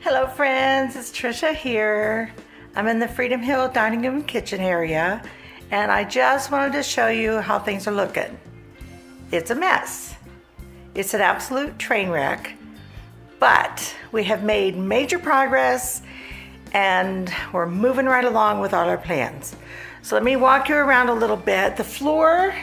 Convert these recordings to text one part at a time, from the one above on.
Hello friends, it's Trisha here. I'm in the Freedom Hill dining room and kitchen area, and I just wanted to show you how things are looking. It's a mess. It's an absolute train wreck, but we have made major progress and we're moving right along with all our plans. So let me walk you around a little bit. The floor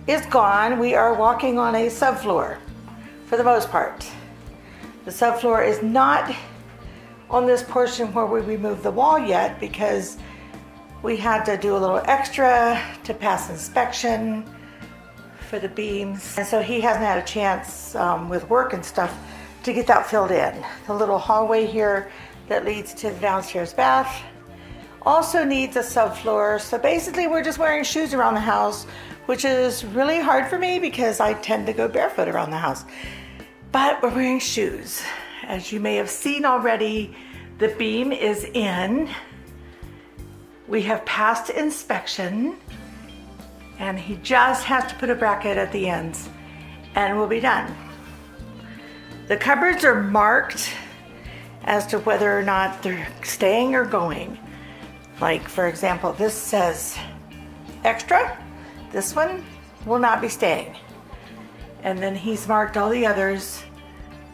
is gone. We are walking on a subfloor for the most part. The subfloor is not on this portion where we removed the wall yet because we had to do a little extra to pass inspection for the beams. And so he hasn't had a chance with work and stuff to get that filled in. The little hallway here that leads to the downstairs bath also needs a subfloor. So basically we're just wearing shoes around the house, which is really hard for me because I tend to go barefoot around the house. But we're wearing shoes. As you may have seen already, the beam is in. We have passed inspection, and he just has to put a bracket at the ends, and we'll be done. The cupboards are marked as to whether or not they're staying or going. Like, for example, this says extra. This one will not be staying. And then he's marked all the others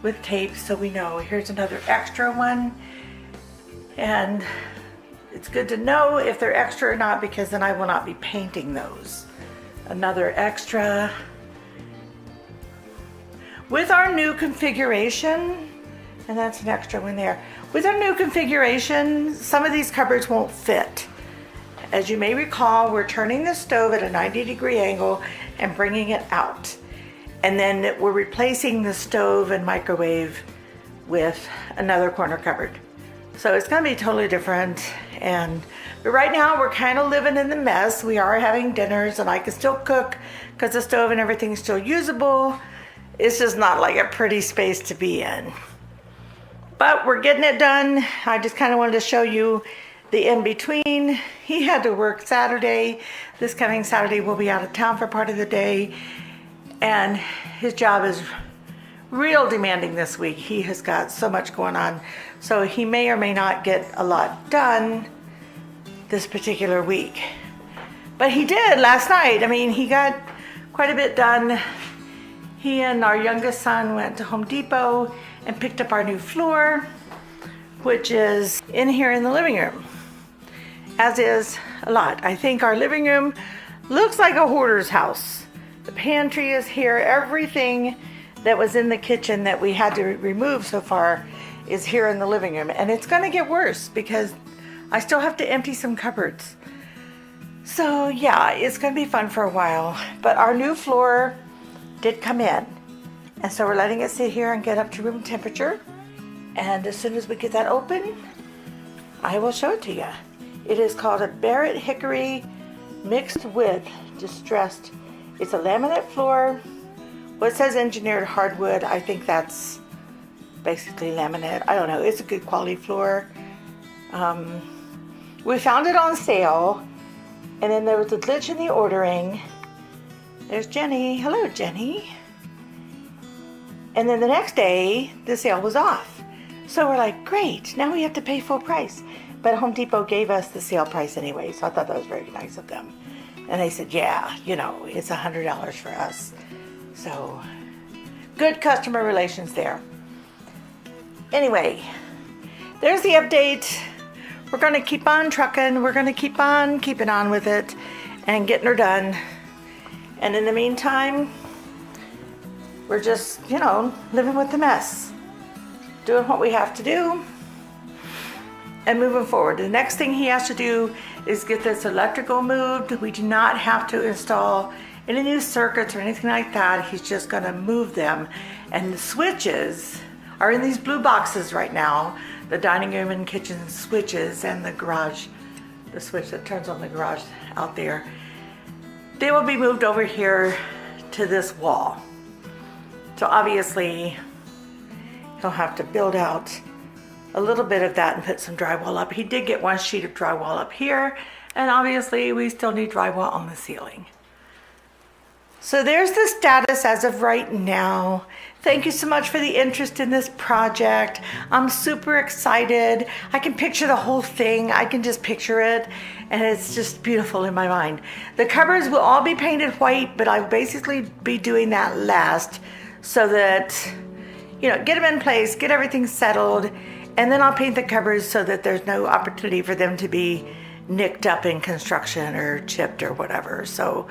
with tape so we know. Here's another extra one, and it's good to know if they're extra or not because then I will not be painting those. Another extra. With our new configuration, and that's an extra one there. With our new configuration, some of these cupboards won't fit. As you may recall, we're turning the stove at a 90-degree angle and bringing it out. And then we're replacing the stove and microwave with another corner cupboard. So it's gonna be totally different. But right now we're kind of living in the mess. We are having dinners and I can still cook because the stove and everything's still usable. It's just not like a pretty space to be in. But we're getting it done. I just kind of wanted to show you the in-between. He had to work Saturday. This coming Saturday we'll be out of town for part of the day. And his job is real demanding this week. He has got so much going on. So he may or may not get a lot done this particular week. But he did last night. I mean, he got quite a bit done. He and our youngest son went to Home Depot and picked up our new floor, which is in here in the living room, as is a lot. I think our living room looks like a hoarder's house. The pantry is here. Everything that was in the kitchen that we had to remove so far is here in the living room. And it's gonna get worse because I still have to empty some cupboards. So yeah, it's gonna be fun for a while. But our new floor did come in. And so we're letting it sit here and get up to room temperature. And as soon as we get that open, I will show it to you. It is called a Barrett Hickory mixed with distressed. It's a laminate floor. Well, it says engineered hardwood. I think that's basically laminate. I don't know. It's a good quality floor. We found it on sale, and then there was a glitch in the ordering. There's Jenny. Hello, Jenny. And then the next day, the sale was off. So we're like, great. Now we have to pay full price. But Home Depot gave us the sale price anyway, so I thought that was very nice of them. And they said, yeah, you know, it's $100 for us. So, good customer relations there. Anyway, there's the update. We're going to keep on trucking. We're going to keep on keeping on with it and getting her done. And in the meantime, we're just, you know, living with the mess. Doing what we have to do and moving forward. The next thing he has to do is get this electrical moved. We do not have to install any new circuits or anything like that. He's just gonna move them. And the switches are in these blue boxes right now. The dining room and kitchen switches and the garage, the switch that turns on the garage out there. They will be moved over here to this wall. So obviously he'll have to build out a little bit of that and put some drywall up. He did get one sheet of drywall up here, and obviously we still need drywall on the ceiling. So there's the status as of right now. Thank you so much for the interest in this project. I'm super excited. I can picture the whole thing. I can just picture it, and it's just beautiful in my mind. The cupboards will all be painted white, but I'll basically be doing that last so that, get them in place, get everything settled, and then I'll paint the cupboards so that there's no opportunity for them to be nicked up in construction or chipped or whatever. So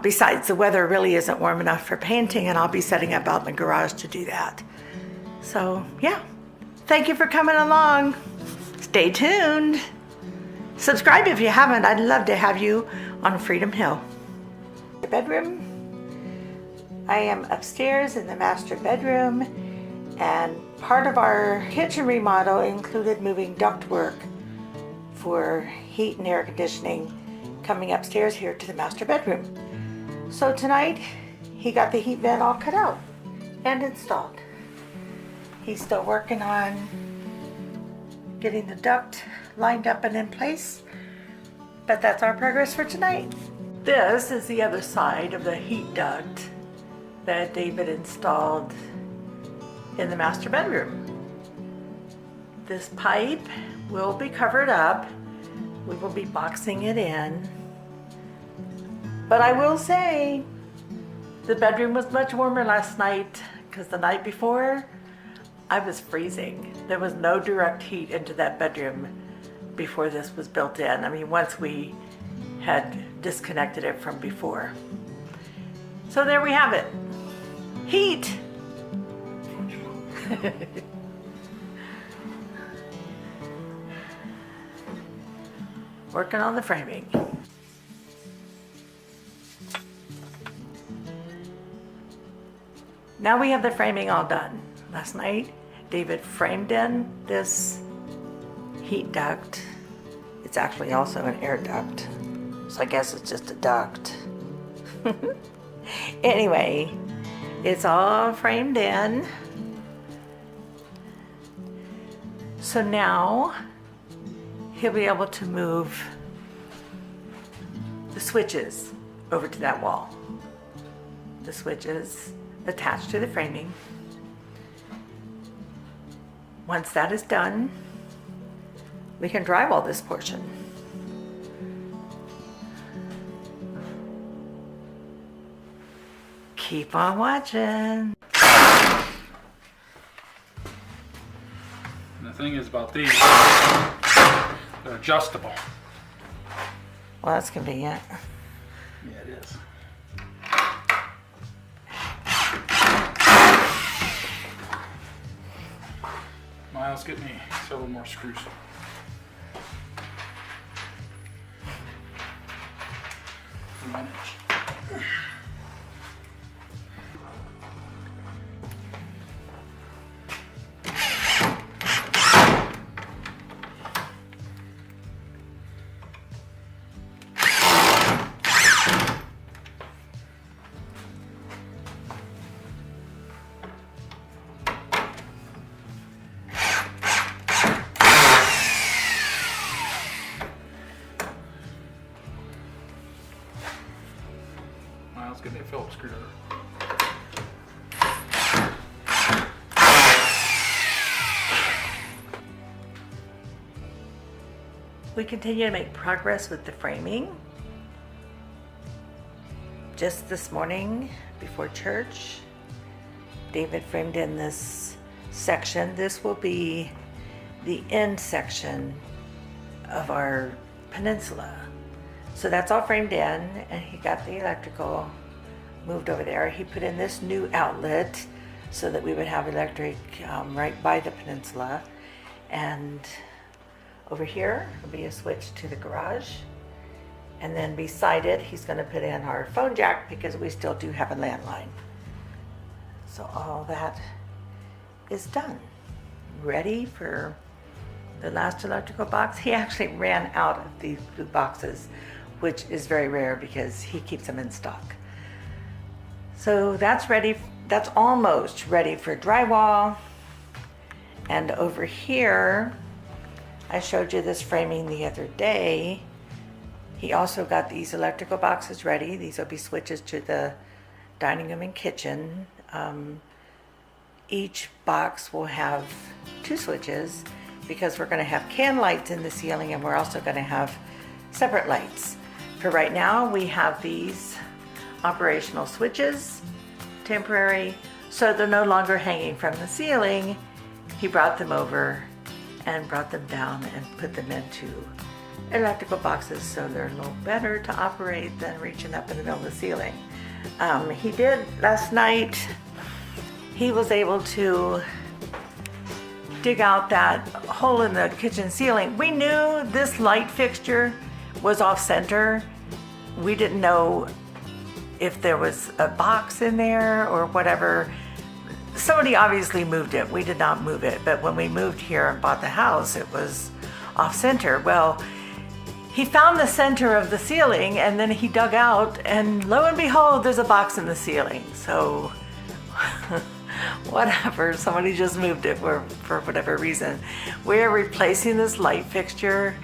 besides, the weather really isn't warm enough for painting, and I'll be setting up out in the garage to do that. So yeah, thank you for coming along. Stay tuned. Subscribe if you haven't. I'd love to have you on Freedom Hill. The bedroom. I am upstairs in the master bedroom, and part of our kitchen remodel included moving ductwork for heat and air conditioning coming upstairs here to the master bedroom. So tonight he got the heat vent all cut out and installed. He's still working on getting the duct lined up and in place, but that's our progress for tonight. This is the other side of the heat duct that David installed in the master bedroom. This pipe will be covered up. We will be boxing it in. But I will say, the bedroom was much warmer last night because the night before, I was freezing. There was no direct heat into that bedroom before this was built in. I mean, once we had disconnected it from before. So there we have it. Heat. Working on the framing. Now we have the framing all done. Last night, David framed in this heat duct. It's actually also an air duct, so I guess it's just a duct. Anyway, it's all framed in. So now he'll be able to move the switches over to that wall. The switches attached to the framing. Once that is done, we can drywall this portion. Keep on watching. And the thing is about these, they're adjustable. Well, that's convenient. Yeah, it is. Miles, get me several more screws. Manage. Miles, get me a Phillips screwdriver. We continue to make progress with the framing. Just this morning before church, David framed in this section. This will be the end section of our peninsula. So that's all framed in, and he got the electrical moved over there. He put in this new outlet so that we would have electric right by the peninsula. And over here will be a switch to the garage. And then beside it, he's going to put in our phone jack because we still do have a landline. So all that is done. Ready for the last electrical box. He actually ran out of these blue boxes, which is very rare because he keeps them in stock. So that's ready. That's almost ready for drywall. And over here, I showed you this framing the other day. He also got these electrical boxes ready. These will be switches to the dining room and kitchen. Each box will have 2 switches because we're going to have can lights in the ceiling, and we're also going to have separate lights. For right now, we have these operational switches, temporary, so they're no longer hanging from the ceiling. He brought them over and brought them down and put them into electrical boxes so they're a little better to operate than reaching up in the middle of the ceiling. He did last night. He was able to dig out that hole in the kitchen ceiling. We knew this light fixture was off center. We didn't know if there was a box in there or whatever. Somebody obviously moved it. We did not move it, but when we moved here and bought the house, it was off center. Well, he found the center of the ceiling, and then he dug out, and lo and behold, there's a box in the ceiling. So whatever, somebody just moved it for whatever reason. We're replacing this light fixture.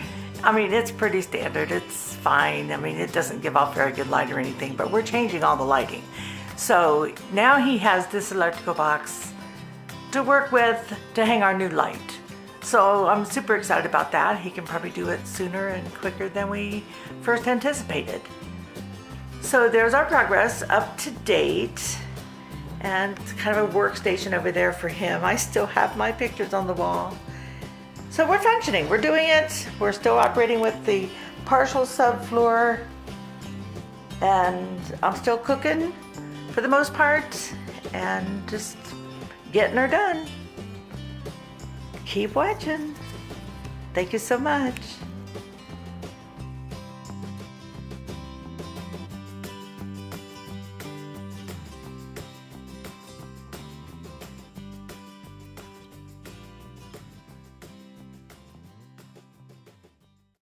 I mean, it's pretty standard. It's fine. I mean, it doesn't give off very good light or anything, but we're changing all the lighting. So now he has this electrical box to work with to hang our new light. So I'm super excited about that. He can probably do it sooner and quicker than we first anticipated. So there's our progress up to date. And it's kind of a workstation over there for him. I still have my pictures on the wall. So we're functioning, we're doing it. We're still operating with the partial subfloor. And I'm still cooking for the most part and just getting her done. Keep watching. Thank you so much.